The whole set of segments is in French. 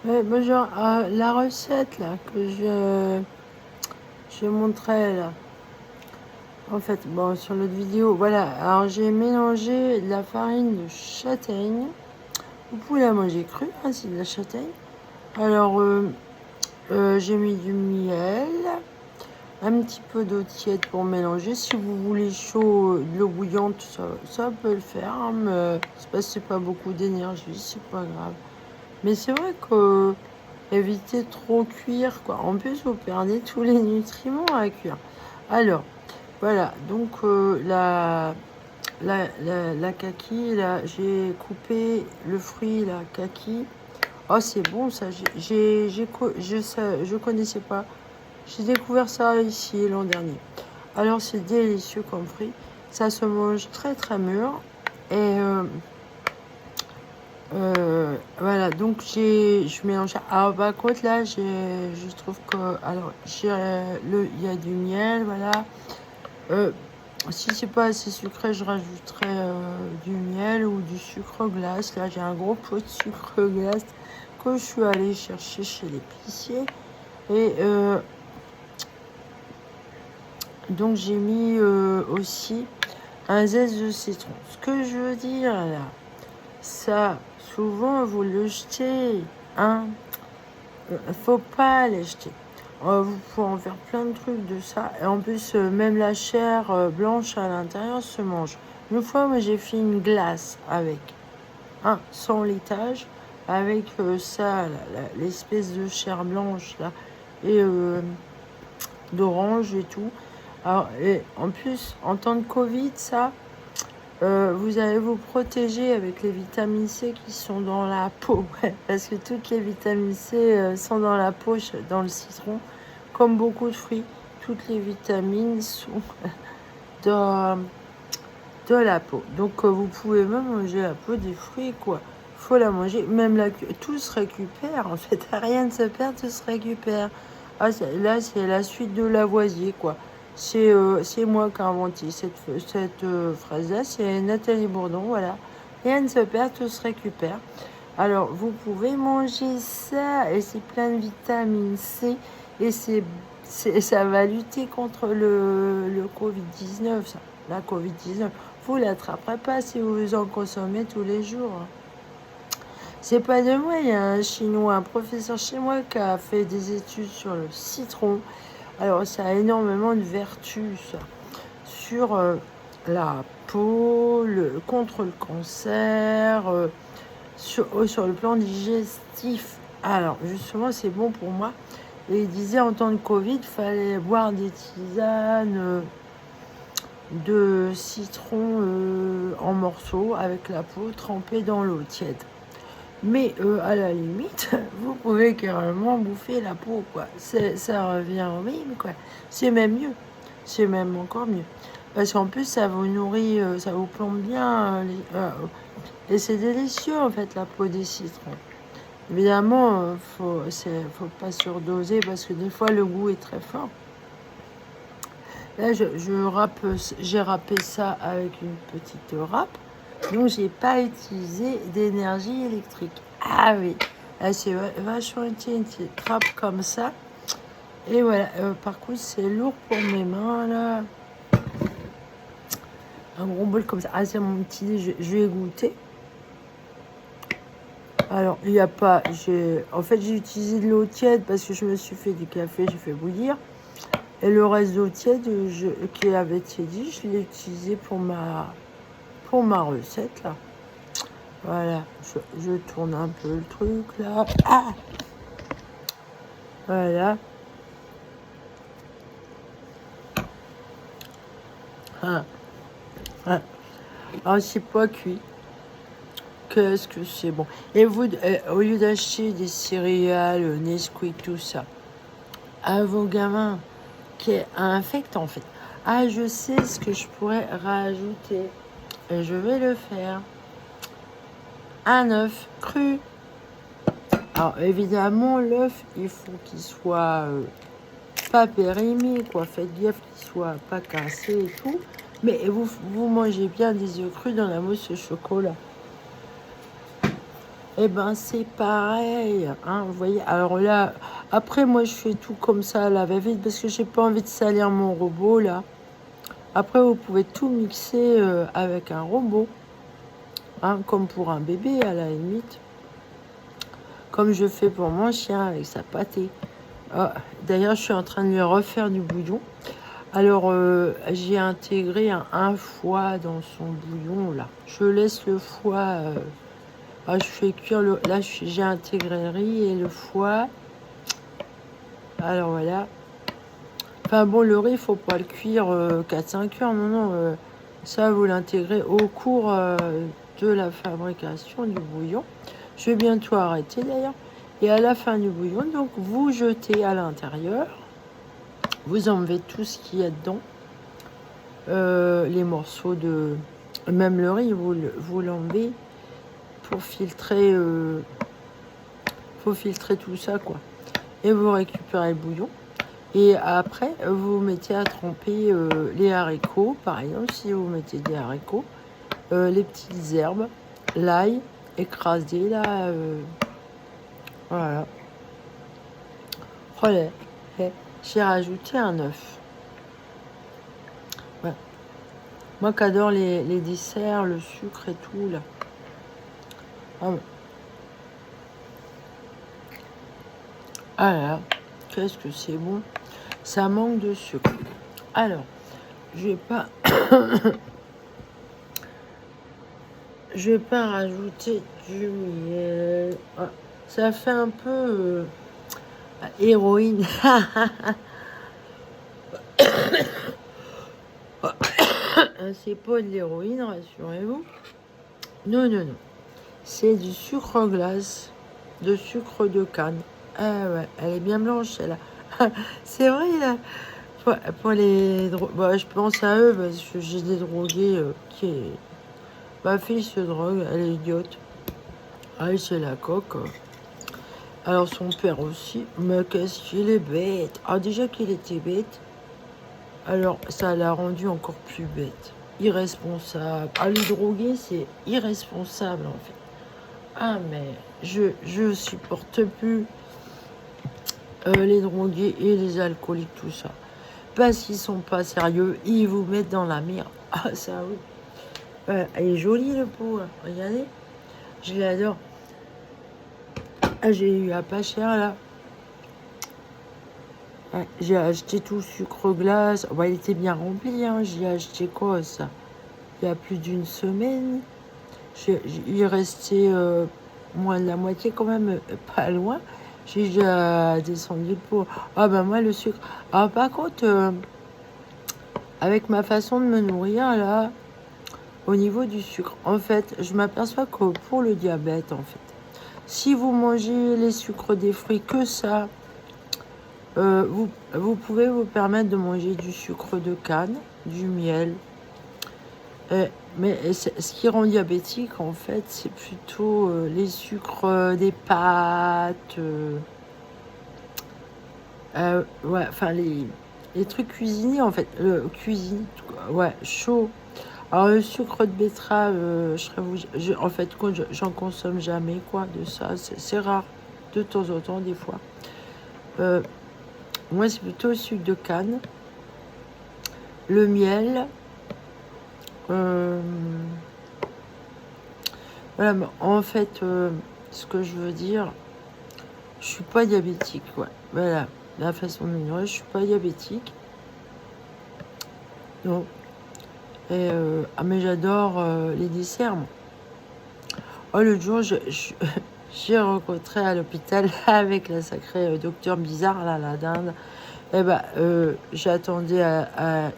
Ouais, moi, genre, la recette là que je montrais là. En fait, bon, sur l'autre vidéo, voilà. Alors, j'ai mélangé de la farine de châtaigne. Vous pouvez la manger crue, hein, c'est de la châtaigne. Alors, j'ai mis du miel, un petit peu d'eau tiède pour mélanger. Si vous voulez chaud, de l'eau bouillante, ça peut le faire. Hein, mais c'est pas beaucoup d'énergie, c'est pas grave. Mais c'est vrai que évitez trop cuire, quoi. En plus, vous perdez tous les nutriments à cuire. Alors, voilà. Donc, la kaki, là, j'ai coupé le fruit, la kaki. Oh, c'est bon, ça. Je connaissais pas. J'ai découvert ça ici l'an dernier. Alors, c'est délicieux comme fruit. Ça se mange très, très mûr. Et voilà, donc je mélange. Alors, par contre, là, je trouve que. Alors, il y a du miel, voilà. Euh, Si c'est pas assez sucré, je rajouterai du miel ou du sucre glace. Là, j'ai un gros pot de sucre glace que je suis allée chercher chez l'épicier. Et donc, j'ai mis aussi un zeste de citron. Ce que je veux dire là, ça, souvent, vous le jetez, hein. Faut pas les jeter. Vous pouvez en faire plein de trucs de ça. Et en plus, même la chair blanche à l'intérieur se mange. Une fois, moi, j'ai fait une glace avec sans laitage, avec ça, l'espèce de chair blanche là, et d'orange et tout. Alors, et en plus, en temps de Covid, ça, vous allez vous protéger avec les vitamines C qui sont dans la peau. Ouais, parce que toutes les vitamines C sont dans la peau, dans le citron. Comme beaucoup de fruits, toutes les vitamines sont dans de la peau. Donc vous pouvez même manger la peau des fruits, quoi. Faut la manger, même tout se récupère en fait. Rien ne se perd, tout se récupère. Ah, là, c'est la suite de Lavoisier, quoi. C'est moi qui ai inventé cette phrase-là. C'est Nathalie Bourdon, voilà. Rien ne se perd, tout se récupère. Alors, vous pouvez manger ça et c'est plein de vitamine C et ça va lutter contre le Covid-19, ça. La Covid-19. Vous ne l'attraperez pas si vous en consommez tous les jours. C'est pas de moi, il y a un chinois, un professeur chinois qui a fait des études sur le citron. Alors, ça a énormément de vertus, ça. Sur la peau, contre le cancer, sur le plan digestif. Alors, justement, c'est bon pour moi. Et il disait en temps de Covid, il fallait boire des tisanes de citron en morceaux avec la peau trempée dans l'eau tiède. Mais à la limite, vous pouvez carrément bouffer la peau, quoi. Ça revient au même, quoi. C'est même mieux. C'est même encore mieux. Parce qu'en plus, ça vous nourrit, ça vous plombe bien. Et c'est délicieux, en fait, la peau des citrons. Évidemment, faut pas surdoser parce que des fois, le goût est très fort. Là, j'ai râpé ça avec une petite râpe. Donc, j'ai pas utilisé d'énergie électrique. Ah oui, là, c'est vachement utile, une petite râpe comme ça. Et voilà, par contre, c'est lourd pour mes mains, là. Un gros bol comme ça. Ah, c'est mon petit dé, je vais goûter. Alors, il n'y a pas... En fait, j'ai utilisé de l'eau tiède parce que je me suis fait du café, j'ai fait bouillir. Et le reste d'eau tiède qui avait tiédi, je l'ai utilisé pour ma recette, là. Voilà, je tourne un peu le truc, là. Ah, voilà. Ah, ah. Alors, c'est pas cuit. Qu'est-ce que c'est bon. Et vous, au lieu d'acheter des céréales, Nesquik, tout ça, à vos gamins qui est infect, en fait. Ah, je sais ce que je pourrais rajouter. Et je vais le faire. Un œuf cru. Alors, évidemment, l'œuf, il faut qu'il soit pas périmé, quoi. Faites gaffe qu'il soit pas cassé et tout. Mais vous mangez bien des œufs crus dans la mousse au chocolat. Eh ben, c'est pareil, hein, vous voyez. Alors là, après, moi, je fais tout comme ça à la va-vite parce que j'ai pas envie de salir mon robot, là. Après, vous pouvez tout mixer avec un robot, hein, comme pour un bébé, à la limite. Comme je fais pour mon chien avec sa pâtée. Ah, d'ailleurs, je suis en train de lui refaire du bouillon. Alors, j'ai intégré un foie dans son bouillon, là. Je laisse le foie... je fais cuire le... Là, j'ai intégré le riz et le foie. Alors, voilà. Enfin, bon, le riz, il faut pas le cuire 4-5 heures. Non, non. Ça, vous l'intégrez au cours de la fabrication du bouillon. Je vais bientôt arrêter, d'ailleurs. Et à la fin du bouillon, donc, vous jetez à l'intérieur. Vous enlevez tout ce qu'il y a dedans. Les morceaux de... Même le riz, vous l'enlevez pour filtrer... faut filtrer tout ça, quoi. Et vous récupérez le bouillon. Et après, vous mettez à tremper les haricots. Par exemple, si vous mettez des haricots, les petites herbes, l'ail écrasé, là. Voilà. Voilà. J'ai rajouté un œuf. Ouais. Moi qui adore les desserts, le sucre et tout, là. Ah, ouais. Ah là là, qu'est-ce que c'est bon. Ça manque de sucre. Alors, je vais pas... je vais pas rajouter du miel. Ah, ça fait un peu héroïne. C'est pas de l'héroïne, rassurez-vous. Non, non, non. C'est du sucre glace, de sucre de canne. Ah ouais, elle est bien blanche, celle-là. C'est vrai, là. Pour les... Bah, je pense à eux, parce que j'ai des drogués qui... Ma fille se drogue, elle est idiote. Ah, c'est la coque. Alors, son père aussi. Mais qu'est-ce qu'il est bête. Ah, déjà qu'il était bête. Alors, ça l'a rendu encore plus bête. Irresponsable. Ah, les drogués, c'est irresponsable, en fait. Ah, mais je supporte plus les drogués et les alcooliques, tout ça. Parce qu'ils sont pas sérieux, ils vous mettent dans la mire. Ah, ça, oui. Elle est jolie, le pot, hein. Regardez. Je l'adore. Ah, j'ai eu à pas cher, là. Ouais, j'ai acheté tout sucre glace. Ouais, il était bien rempli, hein. J'ai acheté quoi, ça? Il y a plus d'une semaine. Il restait moins de la moitié, quand même, pas loin. J'ai déjà descendu le pot. Ah, ben moi, le sucre. Ah, par contre, avec ma façon de me nourrir, là, au niveau du sucre, en fait, je m'aperçois que pour le diabète, en fait, si vous mangez les sucres des fruits que ça, vous pouvez vous permettre de manger du sucre de canne, du miel. Mais ce qui rend diabétique, en fait, c'est plutôt les sucres des pâtes. Ouais, enfin, les trucs cuisinés, en fait. Cuisine, ouais, chaud. Alors, le sucre de betterave, en fait, j'en consomme jamais, quoi, de ça. C'est rare, de temps en temps, des fois. Moi, c'est plutôt le sucre de canne, le miel. Voilà, mais en fait, ce que je veux dire, je suis pas diabétique, ouais. Voilà, la façon de me nourrir, je suis pas diabétique. Non. Et, mais j'adore les desserts, moi. Oh, l'autre jour, j'ai rencontré à l'hôpital avec la sacrée docteur Bizarre, là, la dinde. Et ben, j'attendais à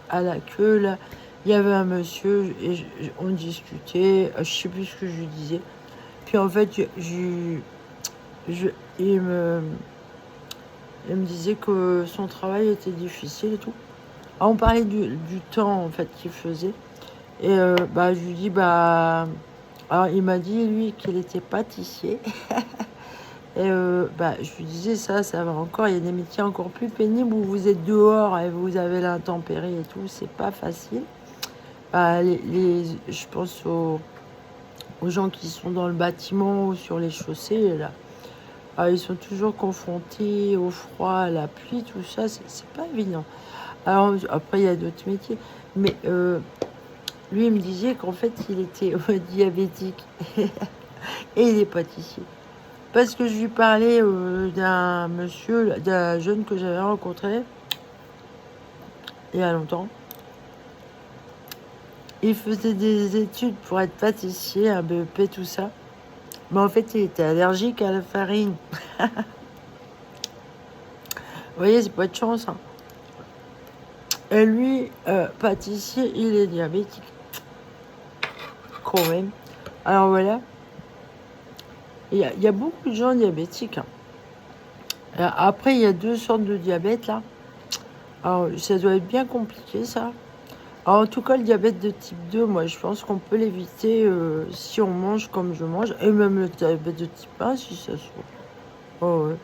la queue, là. Il y avait un monsieur, et on discutait, je sais plus ce que je lui disais. Puis en fait, il me disait que son travail était difficile et tout. Alors, on parlait du temps, en fait, qu'il faisait. Et je lui dis, alors il m'a dit, lui, qu'il était pâtissier. Et je lui disais, ça va encore. Il y a des métiers encore plus pénibles où vous êtes dehors et vous avez l'intempérie et tout. C'est pas facile. Je pense aux aux gens qui sont dans le bâtiment ou sur les chaussées, là. Ah, ils sont toujours confrontés au froid, à la pluie, tout ça, c'est pas évident. Alors, après, il y a d'autres métiers. Mais lui, il me disait qu'en fait, il était diabétique et il est pâtissier. Parce que je lui parlais d'un monsieur, d'un jeune que j'avais rencontré il y a longtemps. Il faisait des études pour être pâtissier, un BEP, tout ça. Mais en fait, il était allergique à la farine. Vous voyez, c'est pas de chance. Hein. Et lui, pâtissier, il est diabétique. Quand même. Alors voilà. Il y a beaucoup de gens diabétiques. Hein. Après, il y a 2 sortes de diabète, là. Alors, ça doit être bien compliqué, ça. Alors, en tout cas, le diabète de type 2, moi, je pense qu'on peut l'éviter si on mange comme je mange. Et même le diabète de type 1, si ça se trouve. Oh, ouais.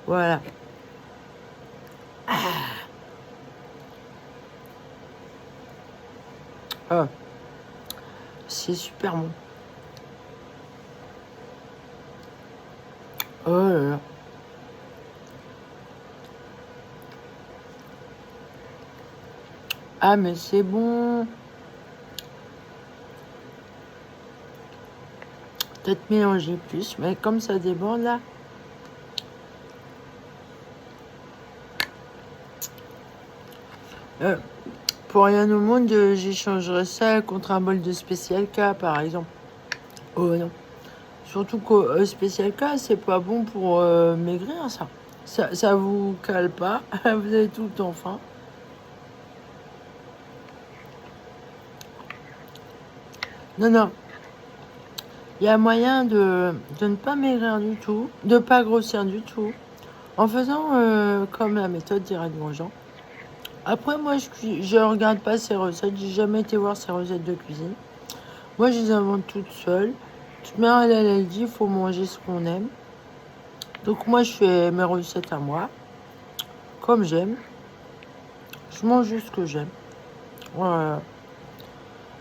Voilà. Ah, c'est super bon. Oh là là. Ah, mais c'est bon. Peut-être mélanger plus, mais comme ça déborde là. Pour rien au monde, j'échangerais ça contre un bol de spécial K, par exemple. Oh non. Surtout que spécial K, c'est pas bon pour maigrir, ça. Ça vous cale pas. Vous avez tout le temps faim. Non, non. Il y a moyen de ne pas maigrir du tout, de pas grossir du tout, en faisant comme la méthode d'Irène Grosjean. Après, moi, je regarde pas ces recettes. J'ai jamais été voir ces recettes de cuisine. Moi, je les invente toutes seules. De toute manière, elle dit, il faut manger ce qu'on aime. Donc, moi, je fais mes recettes à moi, comme j'aime. Je mange juste ce que j'aime. Voilà.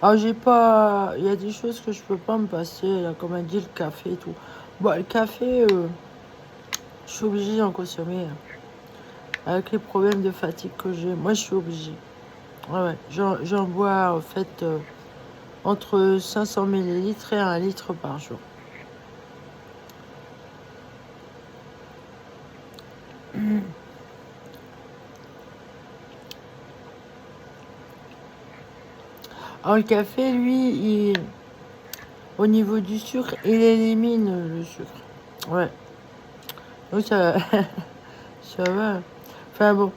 Alors, j'ai pas... Il y a des choses que je peux pas me passer, là, comme elle dit, le café et tout. Bon, le café, je suis obligée d'en consommer. Hein. Avec les problèmes de fatigue que j'ai, moi, je suis obligée. Ouais. J'en bois, en fait, entre 500 millilitres et 1 litre par jour. Alors, le café, lui, au niveau du sucre, il élimine le sucre. Ouais. Donc, ça, ça va. Enfin, bon.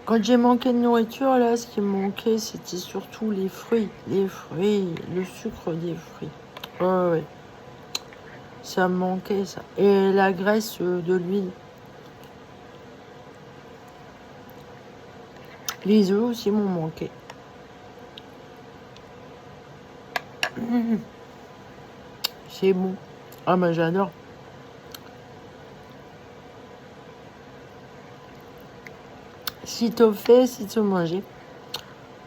Quand j'ai manqué de nourriture, là, ce qui me manquait, c'était surtout les fruits. Les fruits, le sucre des fruits. Ouais. Ça me manquait, ça. Et la graisse de l'huile. Les œufs aussi m'ont manqué. C'est bon. Ah, mais j'adore. Si t'as fait, si t'as mangé.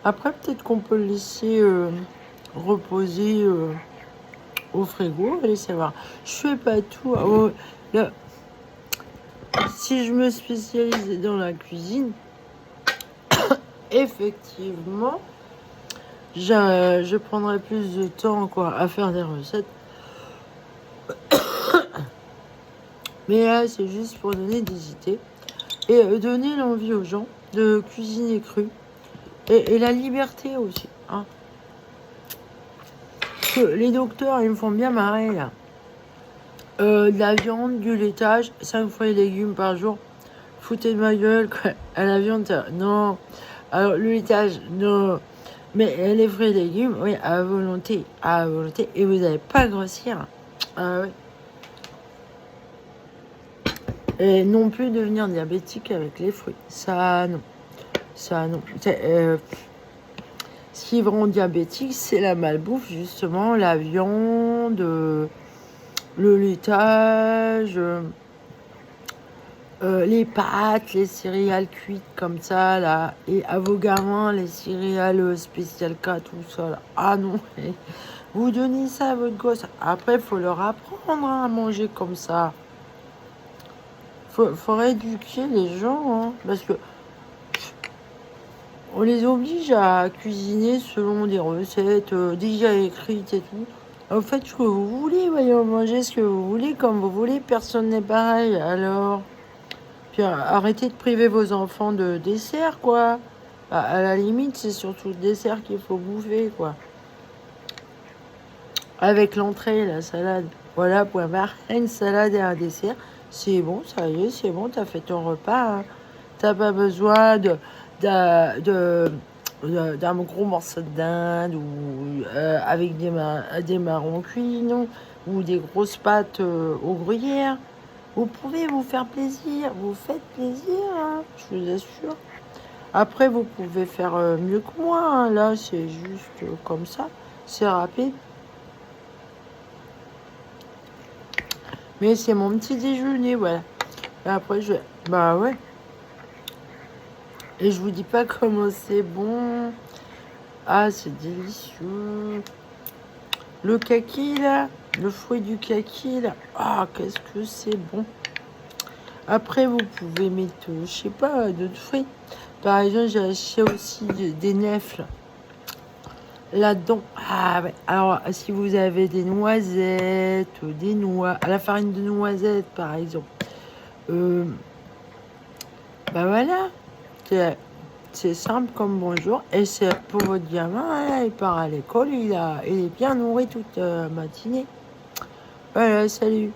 Après, peut-être qu'on peut le laisser reposer au frigo. Allez savoir. Je fais pas tout. Là, si je me spécialisais dans la cuisine, effectivement, je prendrais plus de temps à faire des recettes. Mais là, c'est juste pour donner des idées et donner l'envie aux gens de cuisiner cru et la liberté aussi. Hein. Parce que les docteurs, ils me font bien marrer là. De la viande, du laitage, 5 fruits et légumes par jour. Foutez de ma gueule, quoi. À la viande, non. Alors, le laitage, non. Mais les fruits et légumes, oui, à volonté. À volonté. Et vous n'allez pas grossir. Ah oui. Et non plus devenir diabétique avec les fruits. Ça, non. Ça, non. Ce qui rend diabétique, c'est la malbouffe, justement. La viande, le laitage... les pâtes, les céréales cuites comme ça, là, et à vos gamins, les céréales spéciales K, tout ça, là. Ah non, Vous donnez ça à votre gosse. Après, il faut leur apprendre hein, à manger comme ça. Faut éduquer les gens, hein, parce que on les oblige à cuisiner selon des recettes déjà écrites et tout. Faites ce que vous voulez, voyons, mangez ce que vous voulez, comme vous voulez, personne n'est pareil, alors. Puis arrêtez de priver vos enfants de dessert, quoi. À la limite, c'est surtout le dessert qu'il faut bouffer, quoi. Avec l'entrée, la salade. Voilà, point barre, une salade et un dessert. C'est bon, ça y est, c'est bon, t'as fait ton repas. Hein. T'as pas besoin d'un gros morceau de dinde ou avec des marrons cuits, non, ou des grosses pâtes au gruyère. Vous pouvez vous faire plaisir, vous faites plaisir, hein, je vous assure. Après, vous pouvez faire mieux que moi, hein. Là, c'est juste comme ça, c'est rapide. Mais c'est mon petit déjeuner, voilà. Et après, bah ouais. Et je vous dis pas comment c'est bon. Ah, c'est délicieux. Le kaki, là. Le fruit du kaki, là. Ah, qu'est-ce que c'est bon. Après, vous pouvez mettre, je sais pas, d'autres fruits. Par exemple, j'ai acheté aussi des nèfles. Là-dedans. Ah, ouais. Alors, si vous avez des noisettes, des noix, la farine de noisettes, par exemple. Bah voilà. C'est simple comme bonjour. Et c'est pour votre gamin, là, il part à l'école, il est bien nourri toute matinée. Voilà, salut.